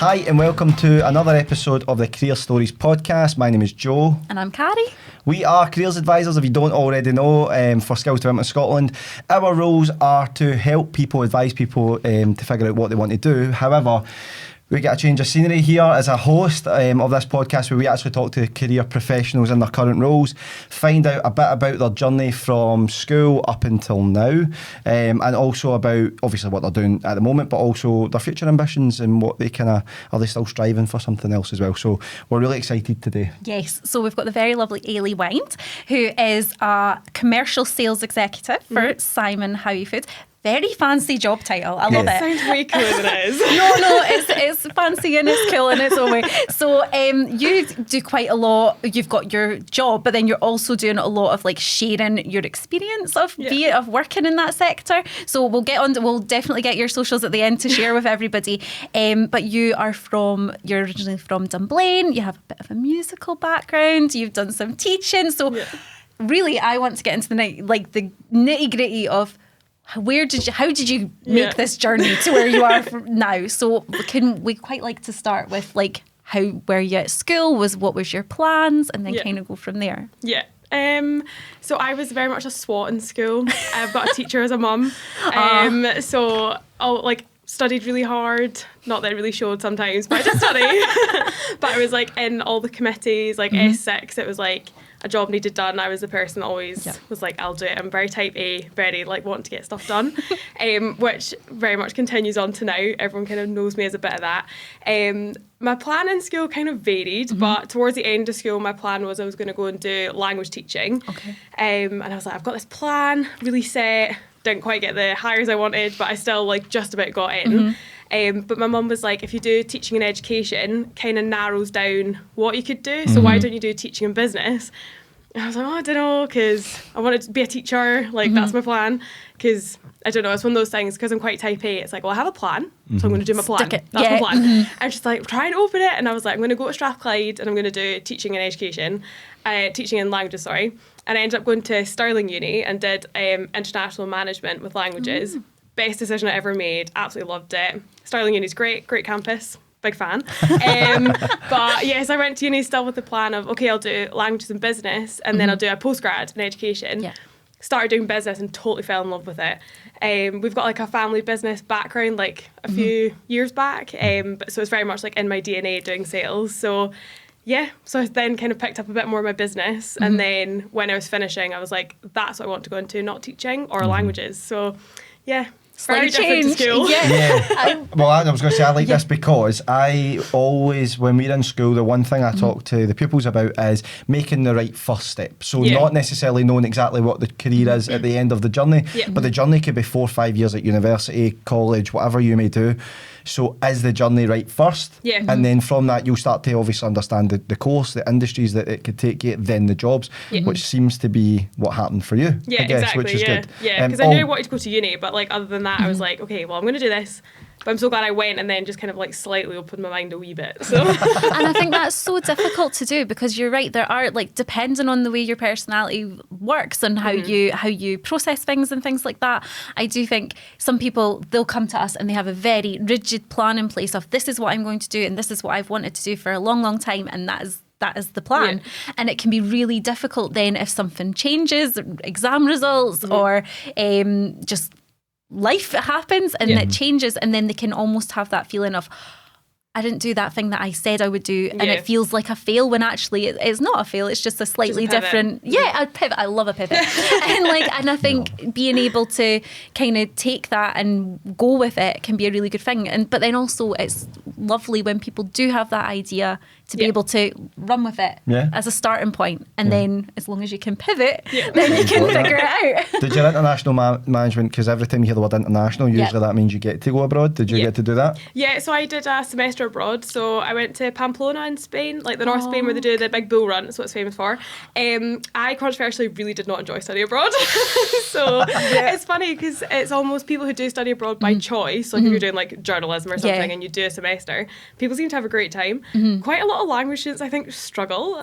Hi and welcome to another episode of the Career Stories podcast. My name is Joe. And I'm Carrie. We are careers advisors, if you don't already know, for Skills Development Scotland. Our roles are to help people, advise people to figure out what they want to do. However, we get a change of scenery here as a host of this podcast, where we actually talk to career professionals in their current roles, find out a bit about their journey from school up until now, and also about obviously what they're doing at the moment, but also their future ambitions and what they are they still striving for something else as well. So we're really excited today. Yes, so we've got the very lovely Eilidh Wynd, who is a commercial sales executive for Simon Howie Foods. Very fancy job title. I love it. Sounds way cooler than it is. No, it's fancy and it's cool in its own way. So you do quite a lot. You've got your job, but then you're also doing a lot of like sharing your experience of working in that sector. So we'll definitely get your socials at the end to share with everybody. But you're originally from Dunblane. You have a bit of a musical background. You've done some teaching. So really, I want to get into the nitty gritty of how did you make this journey to where you are now? So we quite like to start with like were you at school? What was your plans? And then kind of go from there. Yeah. So I was very much a SWAT in school. I've got a teacher as a mum. So I studied really hard. Not that it really showed sometimes, but I did study. But I was like in all the committees, like S6. It was like a job needed done. I was the person that always was like, I'll do it. I'm very type A, very like want to get stuff done, which very much continues on to now. Everyone kind of knows me as a bit of that. My plan in school kind of varied, but towards the end of school, my plan was I was going to go and do language teaching. Okay. And I was like, I've got this plan, really set. Didn't quite get the hires I wanted, but I still like just about got in. But my mum was like, if you do teaching and education, kind of narrows down what you could do. So why don't you do teaching and business? And I was like, I don't know, because I wanted to be a teacher. Like, that's my plan. Because, I don't know, it's one of those things, because I'm quite type A, it's like, well, I have a plan, so I'm going to do my plan. That's my plan. I'm just like, try and open it. And I was like, I'm going to go to Strathclyde and I'm going to do teaching and education, teaching and languages, sorry. And I ended up going to Stirling Uni and did international management with languages. Best decision I ever made. Absolutely loved it. Stirling Uni's great campus. Big fan. But yes, I went to uni still with the plan of, okay, I'll do languages and business, and then I'll do a postgrad in education. Yeah. Started doing business and totally fell in love with it. We've got like a family business background like a few years back. But so it's very much like in my DNA doing sales. So yeah, so I then kind of picked up a bit more of my business. And then when I was finishing, I was like, that's what I want to go into, not teaching or languages. So yeah. Very different to school. Well, I was going to say I like this because I always, when we're in school, the one thing I talk to the pupils about is making the right first step. So not necessarily knowing exactly what the career is at the end of the journey, but the journey could be 4 or 5 years at university, college, whatever you may do. So is the journey right first? Yeah. And then from that, you'll start to obviously understand the course, the industries that it could take you, then the jobs, which seems to be what happened for you, I guess, exactly, which is good. Yeah, because I knew I wanted to go to uni, but like other than that, I was like, okay, well, I'm going to do this. But I'm so glad I went and then just kind of like slightly opened my mind a wee bit. So. And I think that's so difficult to do because you're right, there are like depending on the way your personality works and how you process things and things like that. I do think some people, they'll come to us and they have a very rigid plan in place of this is what I'm going to do and this is what I've wanted to do for a long, long time, and that is the plan. And it can be really difficult then if something changes, exam results or just life happens and it changes, and then they can almost have that feeling of I didn't do that thing that I said I would do, and it feels like a fail when actually it's not a fail. It's just a slightly different. Yeah, a pivot. I love a pivot, and I think being able to kind of take that and go with it can be a really good thing. But then also it's lovely when people do have that idea to be able to run with it as a starting point, and then as long as you can pivot, then you can figure it out. Did your international management? Because every time you hear the word international, usually that means you get to go abroad. Did you get to do that? Yeah, so I did a semester semester abroad. So I went to Pamplona in Spain, like the North Spain where they do the big bull run. That's what it's famous for. I controversially really did not enjoy study abroad. So it's funny because it's almost people who do study abroad by choice. Like if you're doing like journalism or something and you do a semester, people seem to have a great time. Quite a lot of language students, I think, struggle.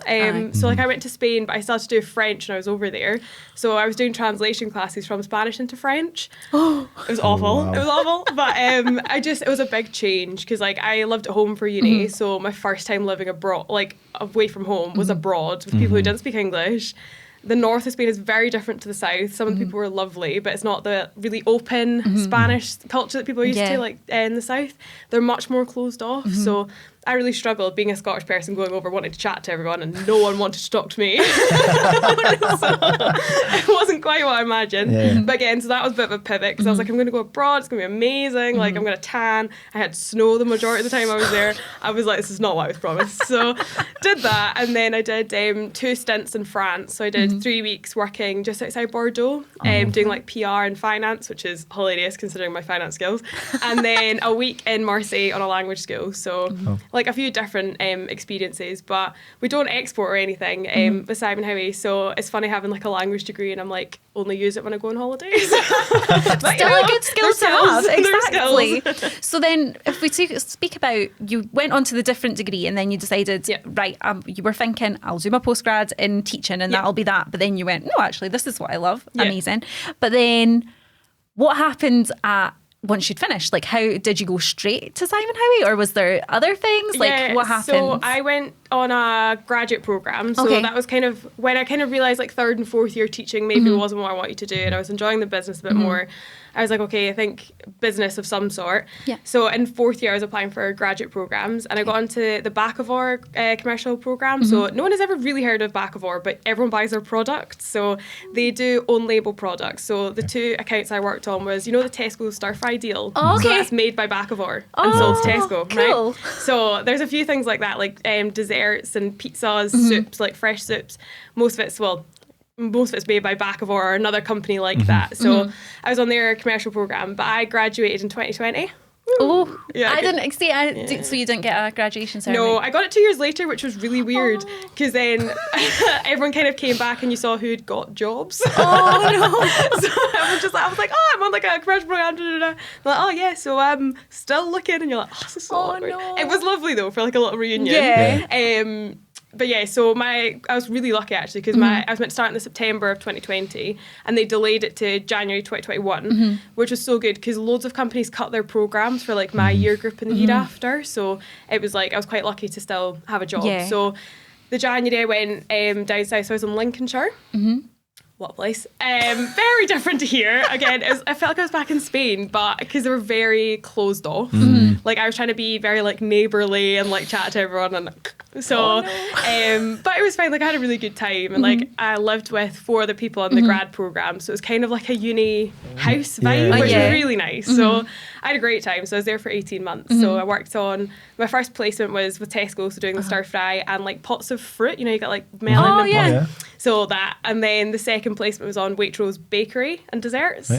So like I went to Spain, but I still had to do French when I was over there. So I was doing translation classes from Spanish into French. It was awful. Wow. It was awful. But it was a big change because like I lived at home for uni. So my first time living abroad, like away from home, was abroad with people who didn't speak English. The north of Spain is very different to the south. Some of the people were lovely, but it's not the really open Spanish culture that people are used to, like in the south. They're much more closed off. So I really struggled being a Scottish person going over wanting to chat to everyone and no one wanted to talk to me. So it wasn't quite what I imagined. Yeah. But again, so that was a bit of a pivot because I was like, I'm going to go abroad. It's going to be amazing. Like I'm going to tan. I had snow the majority of the time I was there. I was like, this is not what I was promised. So did that. And then I did 2 stints in France. So I did 3 weeks working just outside Bordeaux, doing like PR and finance, which is hilarious considering my finance skills. And then a week in Marseille on a language school. So like a few different experiences, but we don't export or anything with Simon Howie, so it's funny having like a language degree and I'm like only use it when I go on holidays. But, still a good skill to have. Exactly. Skills. So then if we speak about, you went on to the different degree and then you decided, right, you were thinking I'll do my postgrad in teaching and that'll be that, but then you went, no, actually this is what I love. Amazing. But then what happened once you'd finished? Like, how did you go straight to Simon Howie, or was there other things? Like, what happened? So I went on a graduate program. So that was kind of when I kind of realised like 3rd and 4th year teaching maybe wasn't what I wanted to do, and I was enjoying the business a bit more. I was like, okay, I think business of some sort. Yeah. So in 4th year, I was applying for graduate programs, and I got into the Bakkavor commercial program. So no one has ever really heard of Bakkavor, but everyone buys their products. So they do own label products. So the 2 accounts I worked on was, you know, the Tesco stir fry deal. Oh, okay. So that's made by Bakkavor and sold to Tesco. Cool. Right? So there's a few things like that, like desserts and pizzas, soups, like fresh soups. Most of it's made by Bakkavor or another company like that. So I was on their commercial program, but I graduated in 2020. Oh, yeah, I didn't see. So you didn't get a graduation ceremony? No, I got it 2 years later, which was really weird because then everyone kind of came back and you saw who'd got jobs. Oh no! So I was like, oh, I'm on like a commercial program. Like, oh yeah, so I'm still looking, and you're like, oh, this is so awkward. No. It was lovely though for like a little reunion. Yeah. But yeah, so I was really lucky actually because I was meant to start in the September of 2020 and they delayed it to January 2021, which was so good because loads of companies cut their programs for like my year group and the year after. So it was like I was quite lucky to still have a job. Yeah. So the January I went down south, so I was in Lincolnshire. What a place. Very different to here. Again, I felt like I was back in Spain, but because they were very closed off. Like I was trying to be very like neighbourly and like chat to everyone, and so but it was fine. Like I had a really good time, and like I lived with 4 other people on the grad programme, so it was kind of like a uni house vibe, which was really nice. So I had a great time. So I was there for 18 months. So I worked on, my first placement was with Tesco, so doing the stir fry and like pots of fruit, you know, you got like melon and pots. So that, and then the second placement was on Waitrose Bakery and Desserts.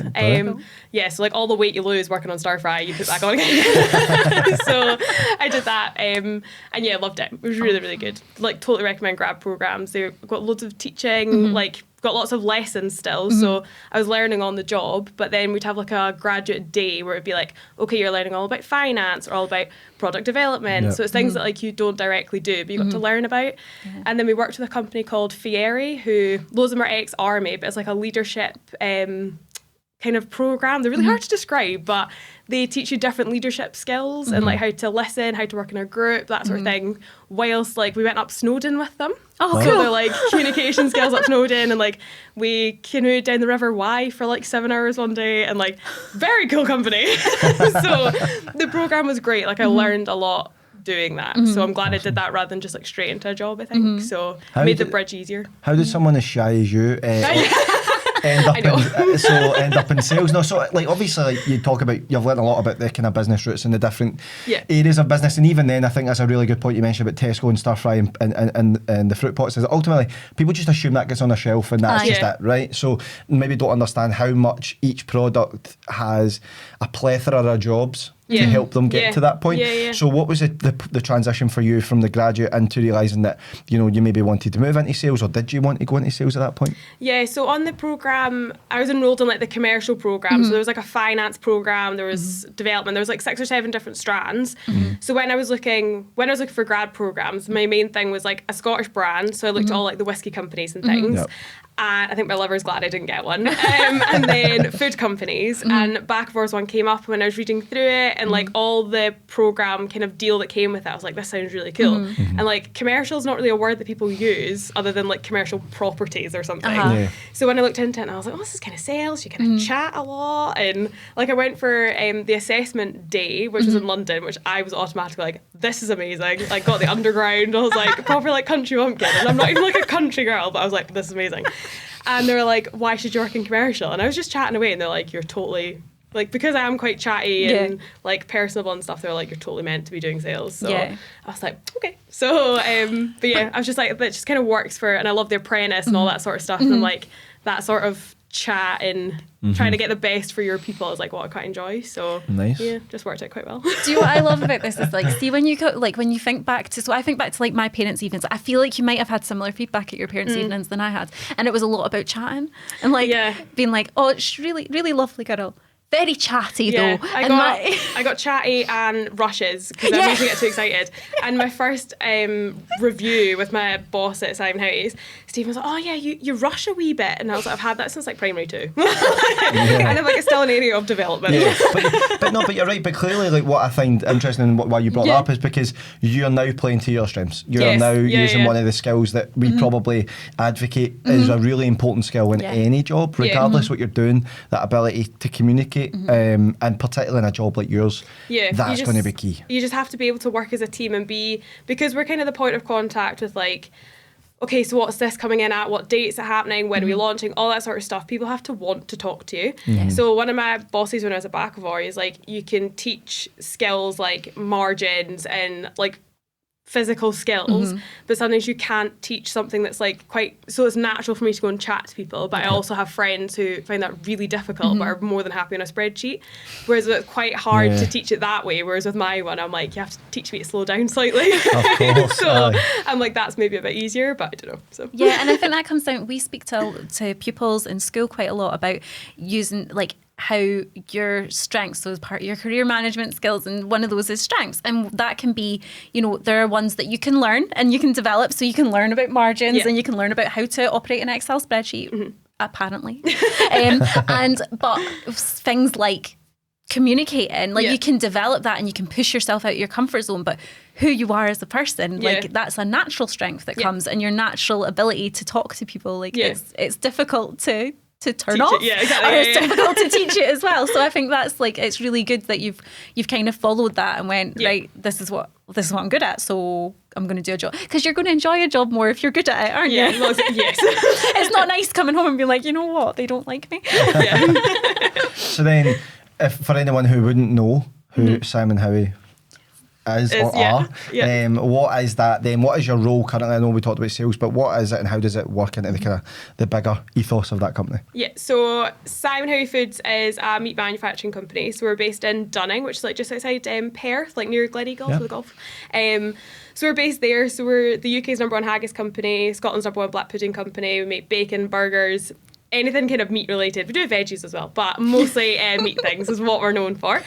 Yeah, so like all the weight you lose working on stir fry, you put back on again. So I did that, and yeah, loved it. It was really, really good. Like totally recommend grad programs. They've got loads of teaching, like got lots of lessons still. So I was learning on the job, but then we'd have like a graduate day where it'd be like, okay, you're learning all about finance or all about product development. So it's things that like you don't directly do, but you got to learn about. And then we worked with a company called Fieri, who loads of them are ex-army, but it's like a leadership kind of program. They're really hard to describe, but they teach you different leadership skills and like how to listen, how to work in a group, that sort of thing. Whilst like we went up Snowdon with them. Oh, so they're like communication skills up Snowdon, and like we canoed down the River Wye for like 7 hours one day, and like very cool company. So the program was great. Like I learned a lot doing that. So I'm glad I did that rather than just like straight into a job, I think. So it made the bridge easier. How did someone as shy as you end up in sales? No, so like obviously like, you talk about, you've learned a lot about the kind of business routes and the different areas of business, and even then I think that's a really good point you mentioned about Tesco and stir fry and the fruit pots, is that ultimately people just assume that gets on a shelf and that's just it, right? So maybe don't understand how much each product has a plethora of jobs to help them get to that point. Yeah. So what was the transition for you from the graduate into realising that, you maybe wanted to move into sales, or did you want to go into sales at that point? Yeah, so on the programme, I was enrolled in like the commercial programme. So there was like a finance programme, there was development, there was like 6 or 7 different strands. So when I was looking for grad programmes, my main thing was like a Scottish brand. So I looked at all like the whiskey companies and things. Yep. And I think my liver's glad I didn't get one. And then food companies. And Backavour's one came up when I was reading through it, and like all the programme kind of deal that came with it. I was like, this sounds really cool. And like commercial is not really a word that people use other than like commercial properties or something. Yeah. So when I looked into it, I was like, oh, this is kind of sales. You kind of chat a lot. And like I went for the assessment day, which was in London, which I was automatically like, this is amazing. Like got the underground. I was like proper like country bumpkin. And I'm not even like a country girl, but I was like, this is amazing. And they were like, why should you work in commercial? And I was just chatting away, and they're like, you're totally, like, because I am quite chatty and like personable and stuff, they're like, you're totally meant to be doing sales. So I was like, okay. So, but yeah, I was just like, that just kind of works for, and I love The Apprentice and all that sort of stuff. And like that sort of chat and trying to get the best for your people is like what I quite enjoy. So nice. Yeah, just worked out quite well. Do you know what I love about this is like, see when you when you think back to, so I think back to like my parents' evenings, I feel like you might have had similar feedback at your parents' evenings than I had, and it was a lot about chatting and like being like, oh, it's really, really lovely girl. Very chatty though. I got chatty and rushes because I usually get too excited. And my first review with my boss at Simon Howie's, Stephen was like, oh yeah, you rush a wee bit. And I was like, I've had that since like primary 2. Kind of like it's still an area of development. Yeah. but you're right. But clearly, like what I find interesting and why you brought that up is because you're now playing to your strengths. You're now using one of the skills that we probably advocate is a really important skill in any job, regardless what you're doing. That ability to communicate. And particularly in a job like yours, that's going to be key. You just have to be able to work as a team and because we're kind of the point of contact with like, okay, so what's this coming in at? What dates are happening? When are we launching? All that sort of stuff. People have to want to talk to you. So one of my bosses when I was at Backavour is like, you can teach skills like margins and like physical skills, but sometimes you can't teach something that's like so it's natural for me to go and chat to people, but I also have friends who find that really difficult but are more than happy on a spreadsheet, whereas it's quite hard to teach it that way, whereas with my one I'm like, you have to teach me to slow down slightly. Of course. So I'm like, that's maybe a bit easier, but I don't know. So and I think that comes down, we speak to pupils in school quite a lot about using like how your strengths, so as part of your career management skills, and one of those is strengths, and that can be, there are ones that you can learn and you can develop, so you can learn about margins and you can learn about how to operate an Excel spreadsheet, apparently, but things like communicating, like you can develop that and you can push yourself out of your comfort zone, but who you are as a person, like that's a natural strength that comes, and your natural ability to talk to people, like it's difficult to turn teach off, exactly. or it's difficult to teach it as well. So I think that's like, it's really good that you've kind of followed that and went, right, this is what I'm good at, so I'm going to do a job, because you're going to enjoy a job more if you're good at it, aren't you? Yes. It's not nice coming home and being like, you know what, they don't like me. So then, if for anyone who wouldn't know who Simon Howie is or are, what is that then? What is your role currently? I know we talked about sales, but what is it and how does it work into the kind of the bigger ethos of that company? Yeah, so Simon Howie Foods is a meat manufacturing company. So we're based in Dunning, which is like just outside Perth, like near Gleneagle for the golf. So we're based there. So we're the UK's #1 haggis company, Scotland's #1 black pudding company. We make bacon, burgers, anything kind of meat related. We do veggies as well, but mostly meat things is what we're known for.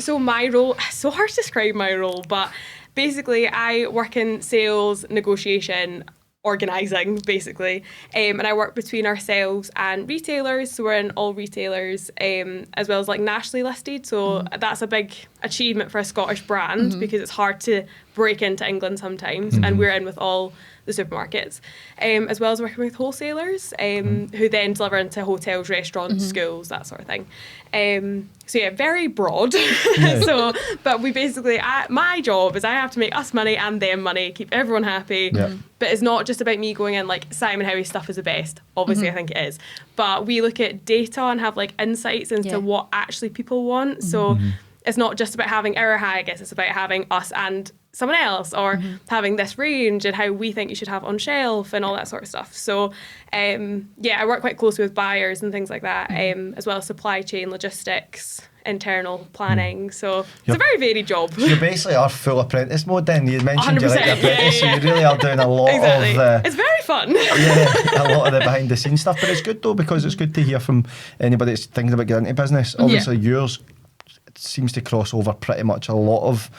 So my role, so hard to describe my role, but basically I work in sales, negotiation, organising basically, and I work between ourselves and retailers, so we're in all retailers, as well as like nationally listed, so that's a big achievement for a Scottish brand because it's hard to break into England sometimes, and we're in with all the supermarkets, as well as working with wholesalers who then deliver into hotels, restaurants, schools, that sort of thing. So yeah, very broad. So, but we basically, my job is I have to make us money and them money, keep everyone happy. But it's not just about me going in like Simon Howie stuff is the best. Obviously, I think it is. But we look at data and have like insights into what actually people want. So it's not just about having our haggis, it's about having us and someone else, or having this range and how we think you should have on shelf and all that sort of stuff. So I work quite closely with buyers and things like that, as well as supply chain, logistics, internal planning. So it's a very varied job. So you basically are full apprentice mode then. You mentioned you like 100%, apprentice, so you really are doing a lot Exactly. of It's very fun. a lot of the behind the scenes stuff. But it's good though, because it's good to hear from anybody that's thinking about getting into business. Obviously yours seems to cross over pretty much a lot of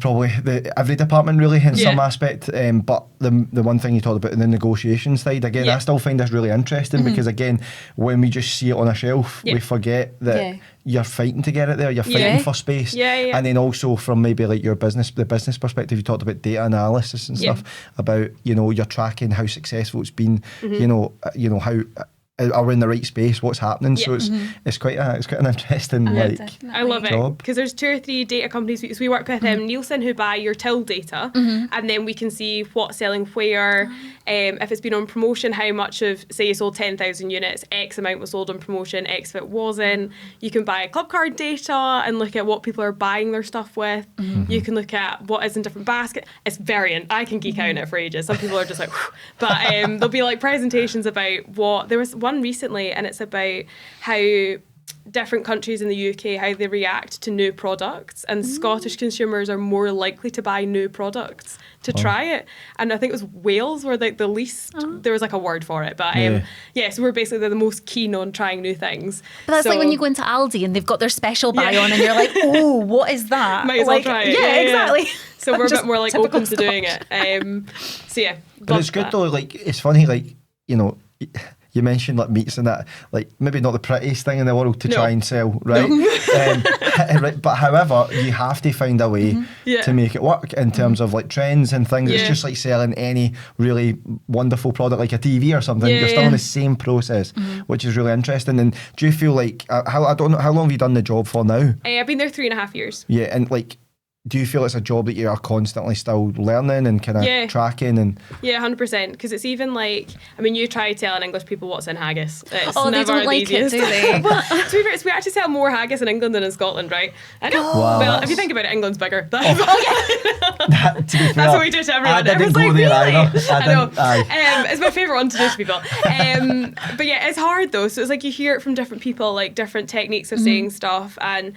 probably every department really in some aspect, but the one thing you talked about in the negotiation side, again, I still find this really interesting because again, when we just see it on a shelf, we forget that you're fighting to get it there, you're fighting for space, and then also from maybe like the business perspective, you talked about data analysis and stuff, about you're tracking how successful it's been, how are we in the right space, what's happening. So it's quite an interesting I love it, because there's 2 or 3 data companies. So we work with Nielsen, who buy your till data, and then we can see what's selling where, if it's been on promotion, how much of, say you sold 10,000 units, X amount was sold on promotion, X if it wasn't. You can buy club card data and look at what people are buying their stuff with. You can look at what is in different baskets. It's variant. I can geek out on it for ages. Some people are just like, whew. But there'll be like presentations about what, there was one recently, and it's about how different countries in the UK, how they react to new products, and Scottish consumers are more likely to buy new products to try it. And I think it was Wales were like the least, there was like a word for it, but so we're basically the most keen on trying new things. But that's like when you go into Aldi and they've got their special buy on and you're like, oh, what is that? Might as well try it. Yeah, exactly. So we're a bit more like open to doing it. But it's good though, like it's funny, like, you mentioned like meats and that, like maybe not the prettiest thing in the world to try and sell, right? But however, you have to find a way to make it work in terms of like trends and things. It's just like selling any really wonderful product, like a TV or something. You're still in the same process, which is really interesting. And do you feel like, I don't know, how long have you done the job for now? I've been there 3.5 years. Yeah, and like, do you feel it's a job that you are constantly still learning and kind of tracking? And 100%, because it's even like, I mean, you try telling English people what's in haggis. It's they never don't the like easiest. it, do they? Well, to be fair, we actually sell more haggis in England than in Scotland, right? I know. Wow, well, if you think about it, England's bigger. To be fair, That's what we do to everyone. I didn't Everyone's go like, there really? either. I know. It's my favourite one to do to people. But yeah, it's hard though. So it's like you hear it from different people, like different techniques of saying stuff, and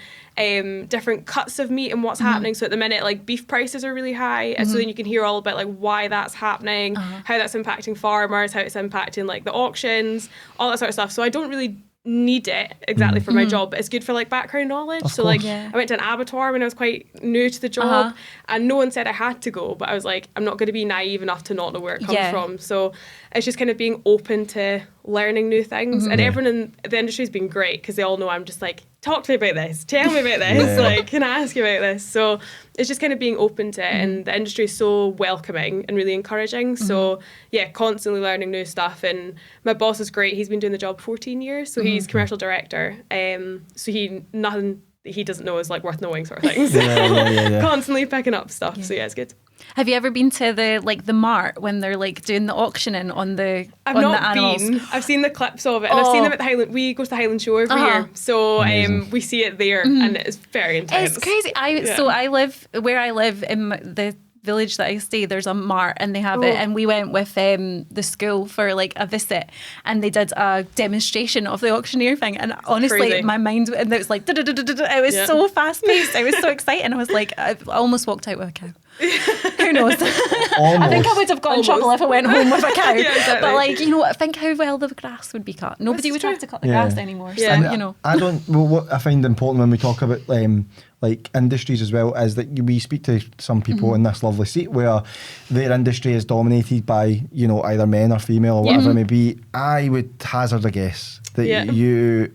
different cuts of meat and what's happening. So at the minute, like beef prices are really high, and so then you can hear all about like why that's happening, how that's impacting farmers, how it's impacting like the auctions, all that sort of stuff. So I don't really need it exactly for my job, but it's good for like background knowledge. So like I went to an abattoir when I was quite new to the job, and no one said I had to go, but I was like, I'm not going to be naive enough to not know where it comes from. So it's just kind of being open to learning new things, and everyone in the industry has been great because they all know I'm just like, talk to me about this, tell me about this, like, can I ask you about this? So it's just kind of being open to it, and the industry is so welcoming and really encouraging. So yeah, constantly learning new stuff. And my boss is great. He's been doing the job 14 years, so he's commercial director. So nothing he doesn't know is like worth knowing, sort of things. Constantly picking up stuff. So yeah, it's good. Have you ever been to the mart when they're like doing the auctioning on the I've on not the animals? been. I've seen the clips of it, and I've seen them at the Highland. We go to the Highland Show every year, so we see it there, and it's very intense. It's crazy. So I live where I live in the village that I stay. There's a mart, and they have it, and we went with the school for like a visit, and they did a demonstration of the auctioneer thing, and honestly Crazy. my mind, and it was like it was so fast paced. I was so excited. I was like, I almost walked out with a cow. Who knows? I think I would have got in trouble if I went home with a cow. Exactly. But like, think how well the grass would be cut. Nobody would have to cut the grass anymore. So, And I don't. Well, what I find important when we talk about like industries as well is that we speak to some people in this lovely seat where their industry is dominated by either men or female or whatever it may be. I would hazard a guess that you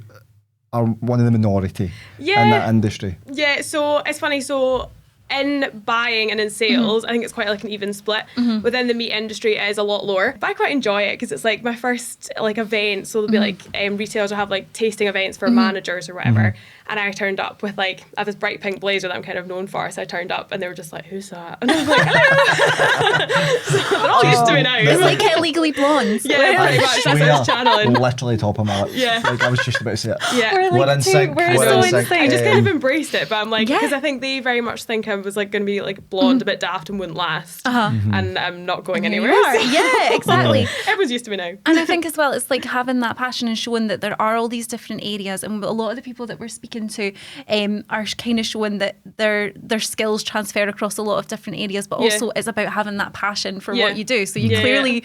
are one of the minority in that industry. Yeah. So it's funny. So in buying and in sales, I think it's quite like an even split. Within the meat industry, it is a lot lower. But I quite enjoy it because it's like my first like event. So there'll be like retailers will have like tasting events for managers or whatever. And I turned up with like, I have this bright pink blazer that I'm kind of known for. So I turned up and they were just like, who's that? And I was like, hello. So they're all used to me now. It's like Legally Blonde. Yeah, pretty much. That's how it's channeling. Literally top of my lips. Yeah. Like, I was just about to say it. Yeah. We're in sync. We're so in sync. I just kind of embraced it, but I'm like, Yeah. because I think they very much think I was like going to be like blonde, a bit daft and wouldn't last. And I'm not going anywhere. Yeah, exactly. Everyone's used to me now. And I think as well, it's like having that passion and showing that there are all these different areas, and a lot of the people that we're speaking to are kind of showing that their skills transfer across a lot of different areas, but also it's about having that passion for what you do. So you clearly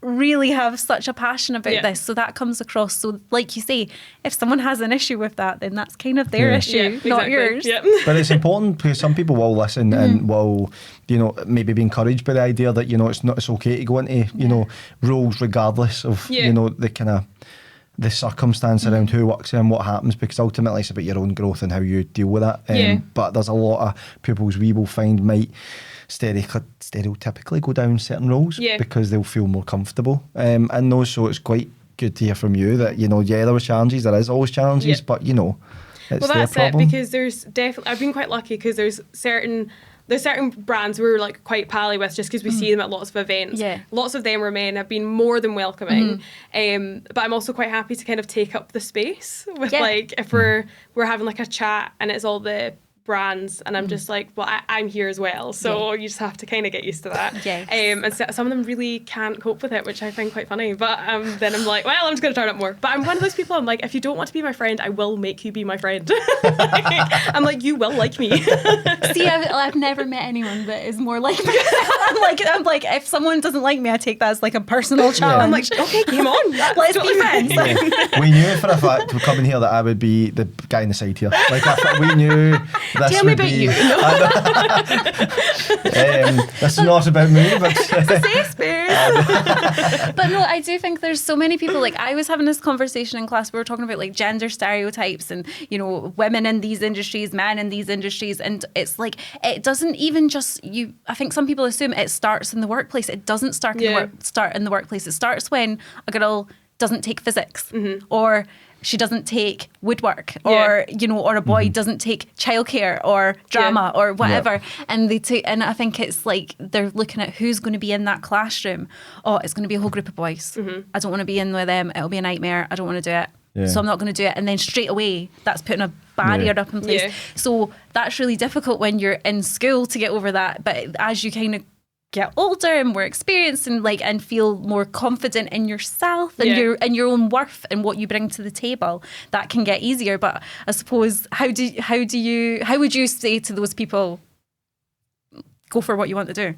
really have such a passion about this, so that comes across. So like you say, if someone has an issue with that, then that's kind of their issue, not yours. But it's important because some people will listen and will, you know, maybe be encouraged by the idea that, you know, it's okay to go into, you know, roles regardless of, you know, the kind of the circumstance around who works there and what happens, because ultimately it's about your own growth and how you deal with that. But there's a lot of pupils we will find might stereotypically go down certain roles because they'll feel more comfortable in those. So it's quite good to hear from you that, you know, there was challenges, there is always challenges, but you know, it's well, that's their problem. it, because there's definitely, I've been quite lucky because there's certain brands we're like quite pally with just because we see them at lots of events. Lots of them are men, have been more than welcoming. But I'm also quite happy to kind of take up the space with like, if we're having like a chat and it's all the brands and I'm just like, well, I'm here as well, so you just have to kind of get used to that. And some of them really can't cope with it, which I find quite funny, but then I'm like, well, I'm just going to turn up more. But I'm one of those people, I'm like, if you don't want to be my friend, I will make you be my friend. I'm like, you will like me. See, I've never met anyone that is more like me. I'm like, if someone doesn't like me, I take that as like a personal challenge. I'm like, okay, come on, let's be friends. We knew for a fact coming here that I would be the guy on the side here. Like, we knew this Tell me would about be, you. This is not about me, but it's a safe space. But no, I do think there's so many people. Like, I was having this conversation in class. We were talking about like gender stereotypes and, you know, women in these industries, men in these industries, and it's like it doesn't even just you. I think some people assume it starts in the workplace. It doesn't start in the workplace. It starts when a girl doesn't take physics or she doesn't take woodwork or, you know, or a boy doesn't take childcare or drama or whatever. And they take, and I think it's like they're looking at who's going to be in that classroom. Oh, it's going to be a whole group of boys. I don't want to be in with them. It'll be a nightmare. I don't want to do it. So I'm not going to do it. And then straight away, that's putting a barrier up in place. So that's really difficult when you're in school to get over that. But as you kind of get older and more experienced and like and feel more confident in yourself and your own worth and what you bring to the table, that can get easier. But I suppose how would you say to those people, go for what you want to do?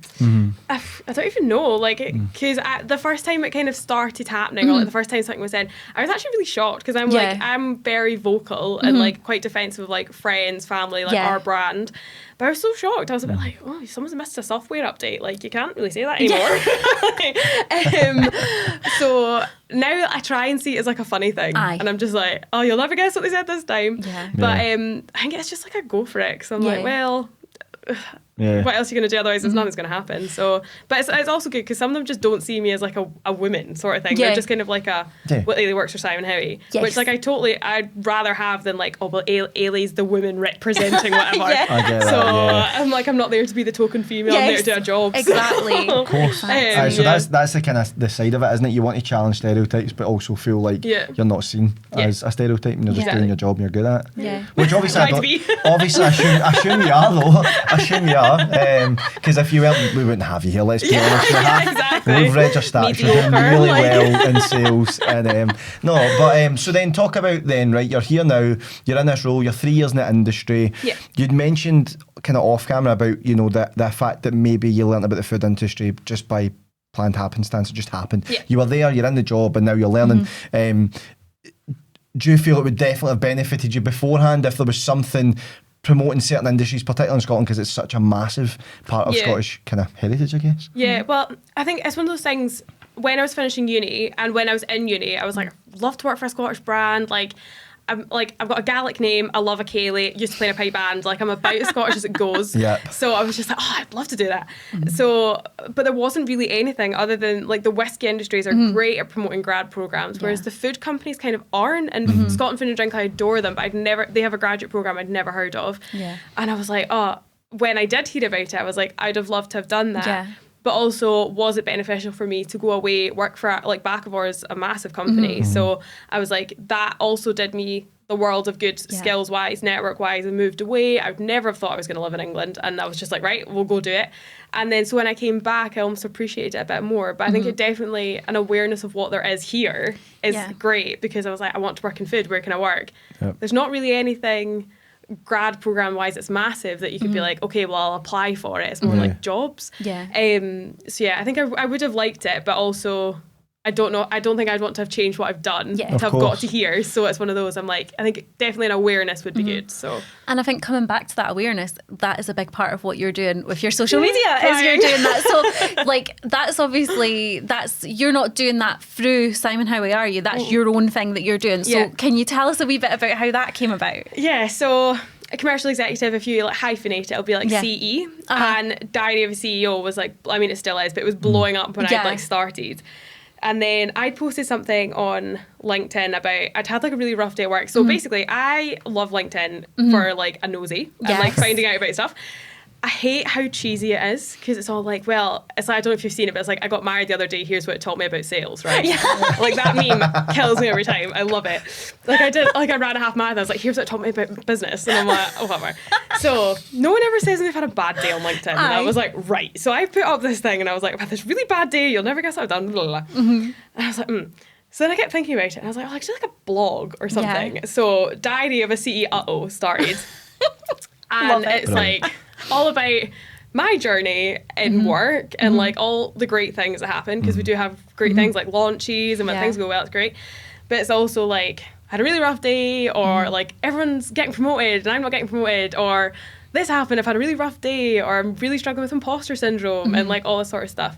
I don't even know, like, because the first time it kind of started happening, or like the first time something was said, I was actually really shocked because I'm like, I'm very vocal and like quite defensive of like friends, family, like our brand. But I was so shocked. I was a bit like, oh, someone's missed a software update. Like, you can't really say that anymore. So now I try and see it as like a funny thing. And I'm just like, oh, you'll never guess what they said this time. But I think it's just like a go for it. Because I'm like, well, what else are you going to do? Otherwise, there's nothing's going to happen. So, but it's also good because some of them just don't see me as like a woman sort of thing. They're just kind of like a what lady works for Simon Howie, which like I'd rather have than like, oh well, Eilidh's the woman representing whatever. I get that, so I'm like, I'm not there to be the token female. I'm there to do a job. Exactly. Of course. So that's the kind of the side of it, isn't it? You want to challenge stereotypes, but also feel like you're not seen as a stereotype and you're just doing your job and you're good at it. Which obviously I assume you are though. I assume you are. Because if you weren't, we wouldn't have you here. Let's be honest. Exactly. We've read your stats. You're doing really well in sales, and so then talk about then, right? You're here now. You're in this role. You're 3 years in the industry. You'd mentioned kind of off camera about, you know, the fact that maybe you learnt about the food industry just by planned happenstance. It just happened. You were there. You're in the job, and now you're learning. Do you feel it would definitely have benefited you beforehand if there was something promoting certain industries, particularly in Scotland, because it's such a massive part of Scottish kind of heritage, I guess? Well, I think it's one of those things, when I was finishing uni and when I was in uni, I was like, I'd love to work for a Scottish brand. Like, I've got a Gaelic name. I love a Cayley. Used to play in a pipe band. Like, I'm about as Scottish as it goes. Yep. So I was just like, oh, I'd love to do that. So, but there wasn't really anything other than like the whiskey industries are great at promoting grad programs, whereas the food companies kind of aren't. And Scotland Food and Drink, I adore them, but they have a graduate program I'd never heard of. Yeah. And I was like, oh, when I did hear about it, I was like, I'd have loved to have done that. Yeah. But also, was it beneficial for me to go away, work for, like, Bakkavor, a massive company? So I was like, that also did me the world of good skills-wise, network-wise, and moved away. I would never have thought I was going to live in England. And I was just like, right, we'll go do it. And then, so when I came back, I almost appreciated it a bit more. But I think it definitely, an awareness of what there is here is great, because I was like, I want to work in food. Where can I work? Yep. There's not really anything grad program wise it's massive that you could be like, okay, well, I'll apply for it. It's more like jobs. So yeah, I think I would have liked it, but also I don't think I'd want to have changed what I've done to have got to here. So it's one of those, I'm like, I think definitely an awareness would be good. So, and I think coming back to that awareness, that is a big part of what you're doing with your social media, is you're doing that. So like, that's obviously, you're not doing that through Simon Howie, are you? That's your own thing that you're doing. So can you tell us a wee bit about how that came about? Yeah, so a commercial executive, if you like hyphenate it, it'll be like CE. And Diary of a CEO was like, I mean, it still is, but it was blowing up when I'd like started. And then I posted something on LinkedIn about, I'd had like a really rough day at work. So basically, I love LinkedIn for like a nosy and like finding out about stuff. I hate how cheesy it is, because it's all like, well, it's like, I don't know if you've seen it, but it's like, I got married the other day, here's what it taught me about sales, right? Like, that meme kills me every time. I love it. Like, I ran a half marathon, I was like, here's what it taught me about business. And I'm like, oh, whatever. So no one ever says they've had a bad day on LinkedIn. And I was like, right. So I put up this thing and I was like, I've had this really bad day, you'll never guess what I've done, blah, blah, blah. And I was like, So then I kept thinking about it and I was like, oh, I should do like a blog or something. So Diary of a C.E.Uh-Oh started. And it's like all about my journey in work and like all the great things that happen, because we do have great things like launches, and when things go well, it's great. But it's also like, I had a really rough day, or like everyone's getting promoted and I'm not getting promoted, or this happened, I've had a really rough day, or I'm really struggling with imposter syndrome and like all this sort of stuff.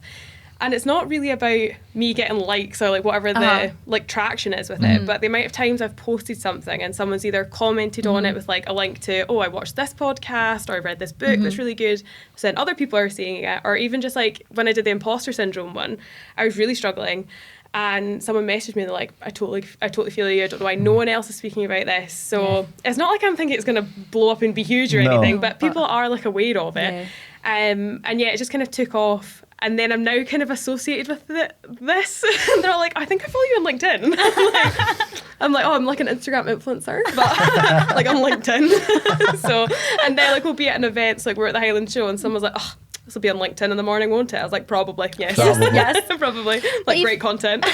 And it's not really about me getting likes or like whatever the like traction is with it, but the amount of times I've posted something and someone's either commented on it with like a link to, oh, I watched this podcast, or I read this book that's really good, so then other people are seeing it. Or even just like when I did the imposter syndrome one, I was really struggling, and someone messaged me and they're like, I totally feel you, I don't know why no one else is speaking about this. So it's not like I'm thinking it's going to blow up and be huge or anything, but people are like aware of it. And yeah, it just kind of took off. And then I'm now kind of associated with this. And they're like, I think I follow you on LinkedIn. I'm like, oh, I'm like an Instagram influencer, but like on LinkedIn. So, and then like we'll be at an event, so like we're at the Highland Show, and someone's like, oh, this will be on LinkedIn in the morning, won't it? I was like, probably, yes. Yes, probably. Like great content.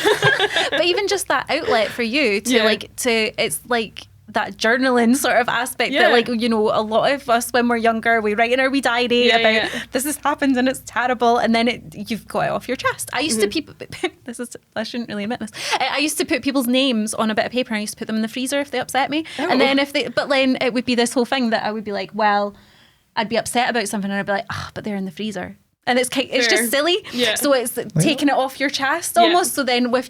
But even just that outlet for you to it's like that journaling sort of aspect that, like, you know, a lot of us when we're younger, we write in our wee diary about this has happened and it's terrible, and then you've got it off your chest. I used to I shouldn't really admit this. I used to put people's names on a bit of paper and I used to put them in the freezer if they upset me. And then then it would be this whole thing that I would be like, well, I'd be upset about something and I'd be like, but they're in the freezer. And it's just silly. So it's taking it off your chest almost. So then with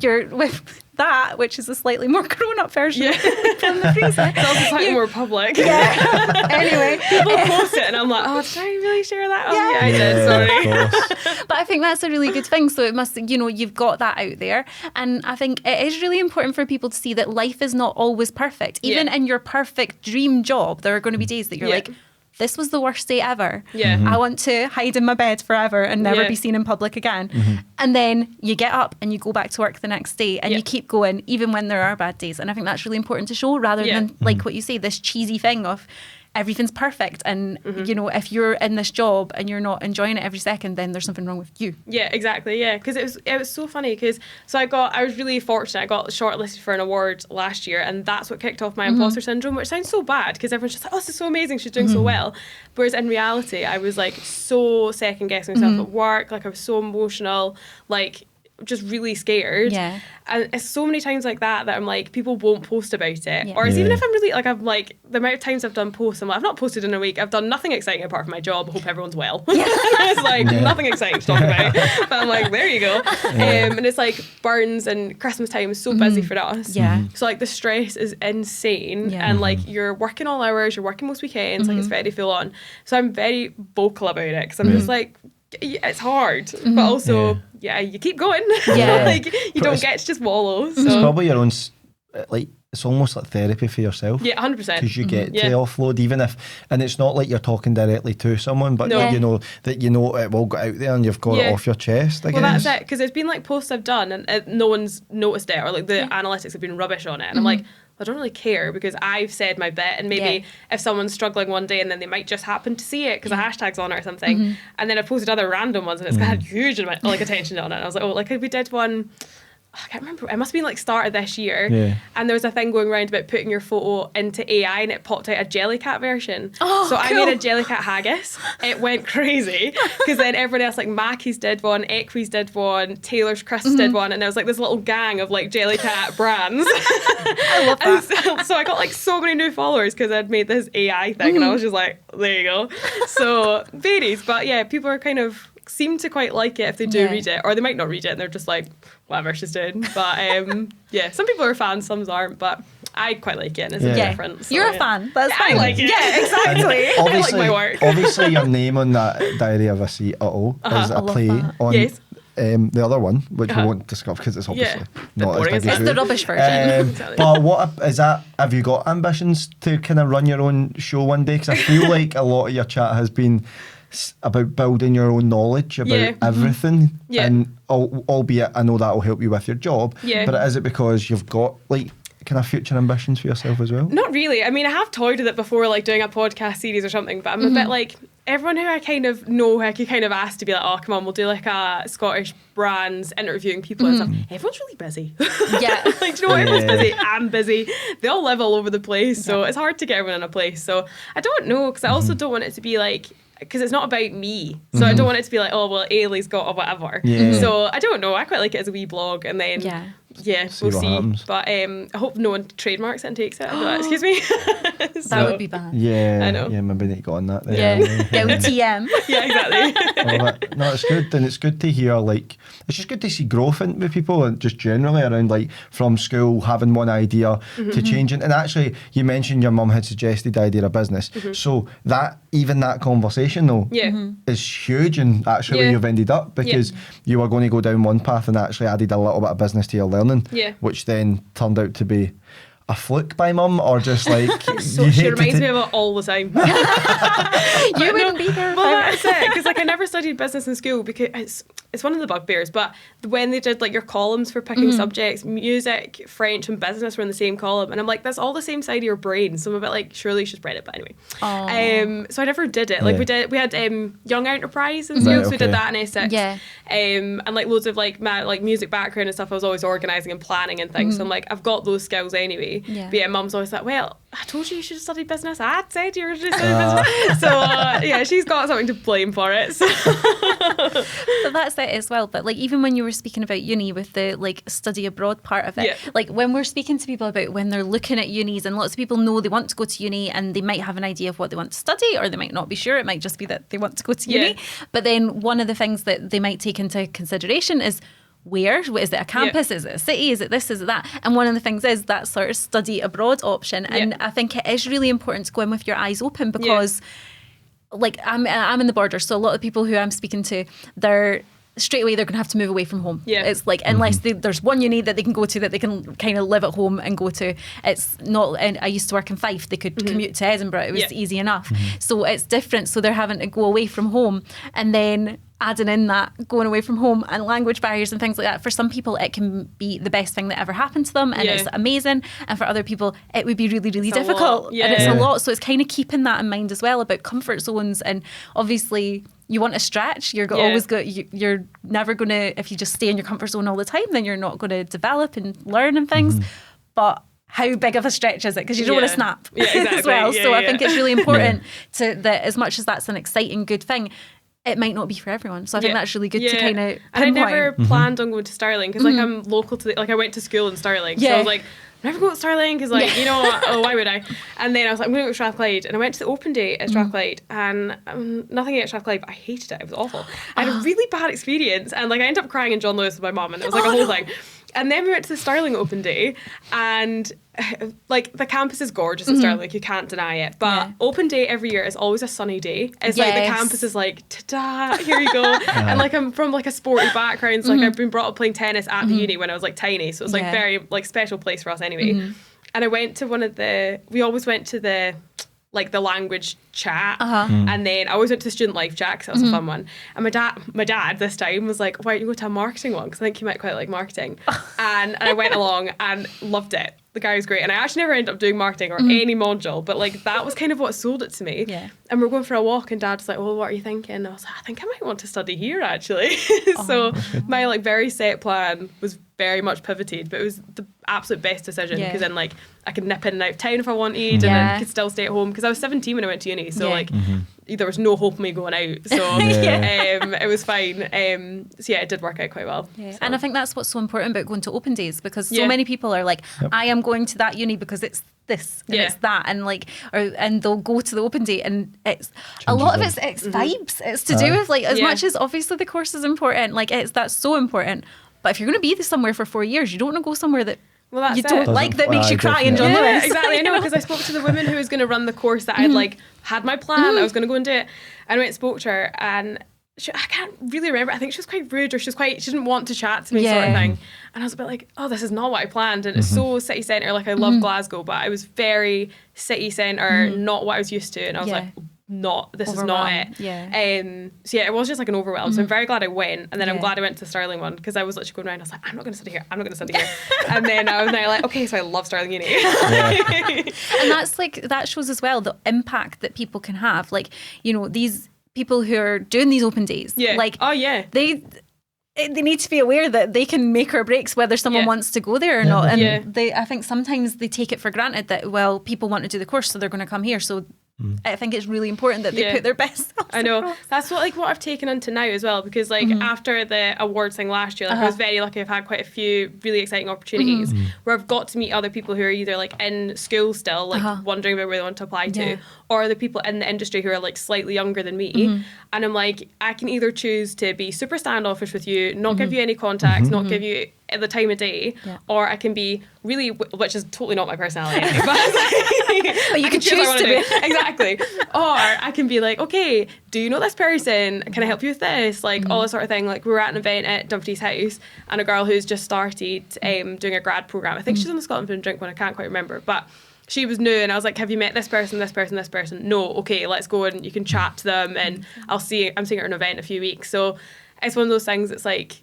that, which is a slightly more grown-up version of in the freezer. It's also slightly more public. Anyway. People post it and I'm like, oh, did I really share that? Oh, yeah, I did, sorry. But I think that's a really good thing. So it must, you know, you've got that out there. And I think it is really important for people to see that life is not always perfect. Even in your perfect dream job, there are going to be days that you're like, this was the worst day ever. I want to hide in my bed forever and never be seen in public again. And then you get up and you go back to work the next day and you keep going even when there are bad days. And I think that's really important to show, rather than like what you say, this cheesy thing of everything's perfect. And, you know, if you're in this job and you're not enjoying it every second, then there's something wrong with you. Yeah, exactly. Yeah, because it was so funny, because I was really fortunate. I got shortlisted for an award last year, and that's what kicked off my imposter syndrome, which sounds so bad because everyone's just like, oh, this is so amazing, she's doing so well. Whereas in reality, I was like so second guessing myself at work. Like I was so emotional. Like just really scared. Yeah. And it's so many times like that I'm like, people won't post about it. Or it's even if I'm really, like, I'm like, the amount of times I've done posts, I'm like, I've not posted in a week. I've done nothing exciting apart from my job. I hope everyone's well. It's like, nothing exciting to talk about. But I'm like, there you go. And it's like Burns and Christmas time is so busy for us. Yeah. So like the stress is insane. And like you're working all hours, you're working most weekends, like it's very full on. So I'm very vocal about it because I'm just like, it's hard, but also you keep going. Like you don't get to just wallow. So. It's probably your own, like, it's almost like therapy for yourself. Yeah, 100%. Because you get to offload, even if, and it's not like you're talking directly to someone, but you know that it will go out there and you've got it off your chest. I guess. Well, that's it, because there's been like posts I've done and no one's noticed it, or like the analytics have been rubbish on it, and I'm like, I don't really care because I've said my bit, and maybe if someone's struggling one day and then they might just happen to see it because a hashtag's on it or something, and then I've posted other random ones and it's got huge amount, like, attention on it. And I was like, oh, like we did one, I can't remember, it must have been like start of this year, and there was a thing going around about putting your photo into AI and it popped out a Jellycat version. So I made a Jellycat haggis. It went crazy because then everyone else, like Mackie's did one, Equi's did one, Taylor's Chris did one, and there was like this little gang of like Jellycat brands. I love that. So I got like so many new followers because I'd made this AI thing, and I was just like, there you go. So varies, but yeah, people are kind of seem to quite like it if they do read it, or they might not read it and they're just like, whatever she's doing. But some people are fans, some aren't, but I quite like it, and it's a difference. So, you're a fan, that's fine. I like it. Yeah, exactly. I like my work. Obviously your name on that Diary of a C.E.Oh is a play on the other one, which we won't discuss because it's obviously not as big as it's the rubbish version. But what is that? Have you got ambitions to kind of run your own show one day? Because I feel like a lot of your chat has been about building your own knowledge about everything, and albeit I know that will help you with your job, but is it because you've got like kind of future ambitions for yourself as well? Not really. I mean, I have toyed with it before, like doing a podcast series or something, but I'm a bit like, everyone who I kind of know, who I could kind of ask to be like, oh, come on, we'll do like a Scottish brands interviewing people and stuff. Everyone's really busy. Like, do you know what? Everyone's busy. I'm busy. They all live all over the place, so it's hard to get everyone in a place. So I don't know, because I also don't want it to be like, because it's not about me, so I don't want it to be like, oh well, Eilidh's got or whatever. So I don't know, I quite like it as a wee blog, and then we'll see. Happens. But I hope no one trademarks it and takes it. But, excuse me. That would be bad. I know. Maybe need to go on that then. Yeah, exactly. No, it's good, and it's good to hear, like, it's just good to see growth with people, and just generally around, like, from school having one idea to changing. And actually, you mentioned your mum had suggested the idea of business, so that conversation though is huge, and actually where you've ended up, because you were going to go down one path and actually added a little bit of business to your learning, which then turned out to be a fluke by mum, or just like so she reminds me of it all the time. You wouldn't be there. Well, that's it, because like I never studied business in school because it's one of the bugbears, but when they did like your columns for picking subjects, music, French and business were in the same column, and I'm like, that's all the same side of your brain, so I'm a bit like, surely you should spread it, but anyway. So I never did it. Like we had Young Enterprise in school, so we did that in S6. And like loads of like music background and stuff, I was always organising and planning and things, so I'm like, I've got those skills anyway. But yeah, mum's always like, well, I told you should have studied business. I said you were just studying business. So she's got something to blame for it. So. But that's it as well. But like, even when you were speaking about uni with the like study abroad part of it, like when we're speaking to people about when they're looking at unis, and lots of people know they want to go to uni and they might have an idea of what they want to study, or they might not be sure. It might just be that they want to go to uni. But then one of the things that they might take into consideration is, where is it? A campus? Is it a city? Is it this? Is it that? And one of the things is that sort of study abroad option. And I think it is really important to go in with your eyes open, because like I'm in the border, so a lot of people who I'm speaking to, they're straight away they're going to have to move away from home. It's like, unless there's one uni that they can go to that they can kind of live at home and go to. It's not, and I used to work in Fife, they could commute to Edinburgh, it was easy enough. So it's different, so they're having to go away from home, and then adding in that going away from home and language barriers and things like that. For some people it can be the best thing that ever happened to them, and it's amazing, and for other people it would be really, really difficult, and it's a lot. So it's kind of keeping that in mind as well about comfort zones. And obviously you want to stretch, you're always you're never going to, if you just stay in your comfort zone all the time, then you're not going to develop and learn and things. But how big of a stretch is it? Because you don't want to snap exactly. as well. So I think it's really important to that, as much as that's an exciting, good thing, it might not be for everyone. So I think that's really good to kind of And I never planned on going to Stirling because like I'm local to I went to school in Stirling. So I was like, I'm never going to Stirling because like, you know, why would I? And then I was like, I'm going to go to Strathclyde. And I went to the open day at Strathclyde and nothing against Strathclyde, but I hated it. It was awful. I had a really bad experience and like I ended up crying in John Lewis with my mum and it was like a whole thing. And then we went to the Stirling open day and like the campus is gorgeous at Stirling, like you can't deny it. But open day every year is always a sunny day. It's like the campus is like, ta-da, here you go. And like I'm from like a sporty background, so like I've been brought up playing tennis at the uni when I was like tiny. So it was like very like special place for us anyway. And I went to we always went to the like the language chat and then I always went to the student life chat because that was a fun one. And my dad this time was like, why don't you go to a marketing one, because I think he might quite like marketing. And I went along and loved it. The guy was great and I actually never ended up doing marketing or any module, but like that was kind of what sold it to me. And we were going for a walk and Dad's like, well, what are you thinking? And I was like, I think I might want to study here actually. So my like very set plan was very much pivoted, but it was the absolute best decision because then like I could nip in and out of town if I wanted and then could still stay at home because I was 17 when I went to uni, so like there was no hope of me going out, so it was fine. So yeah, it did work out quite well. So. And I think that's what's so important about going to open days, because so many people are like, I am going to that uni because it's this and it's that, and like and they'll go to the open day and it's a lot of it's vibes. It's to do with like as much as obviously the course is important, like that's so important, but if you're going to be somewhere for 4 years, you don't want to go somewhere that you don't like, that makes you cry in John Lewis. Exactly. I know, because I spoke to the woman who was going to run the course that I'd like had my plan. I was going to go and do it. And I went and spoke to her and I can't really remember. I think she was quite rude, or she didn't want to chat to me sort of thing. And I was a bit like, oh, this is not what I planned. And it's so city centre. Like I love Glasgow, but I was very city centre, not what I was used to. And I was like, this is not it. So yeah, it was just like an overwhelm. So I'm very glad I went, and then I'm glad I went to the Stirling one, because I was literally going around, I was like, I'm not going to study here, I'm not going to study here. And then I was now like, okay, so I love Stirling Uni. And that's like, that shows as well the impact that people can have, like, you know, these people who are doing these open days, like they need to be aware that they can make or breaks whether someone wants to go there or not. And I think sometimes they take it for granted that, well, people want to do the course, so they're going to come here, so I think it's really important that they put their best selves I know. across. That's what I've taken into now as well, because like after the awards thing last year, like I was very lucky. I've had quite a few really exciting opportunities where I've got to meet other people who are either like in school still, like wondering about where they want to apply to, or the people in the industry who are like slightly younger than me. And I'm like, I can either choose to be super standoffish with you, not give you any contacts, not give you the time of day, or I can be really, which is totally not my personality anyway, but you can choose to be. Exactly. Or I can be like, okay, do you know this person? Can I help you with this? Like all this sort of thing. Like we were at an event at Dumfries House, and a girl who's just started doing a grad programme. I think she's on the Scotland Food and Drink one, I can't quite remember, but she was new, and I was like, have you met this person, this person, this person? No. Okay, let's go and you can chat to them, and I'm seeing her at an event in a few weeks. So it's one of those things that's like,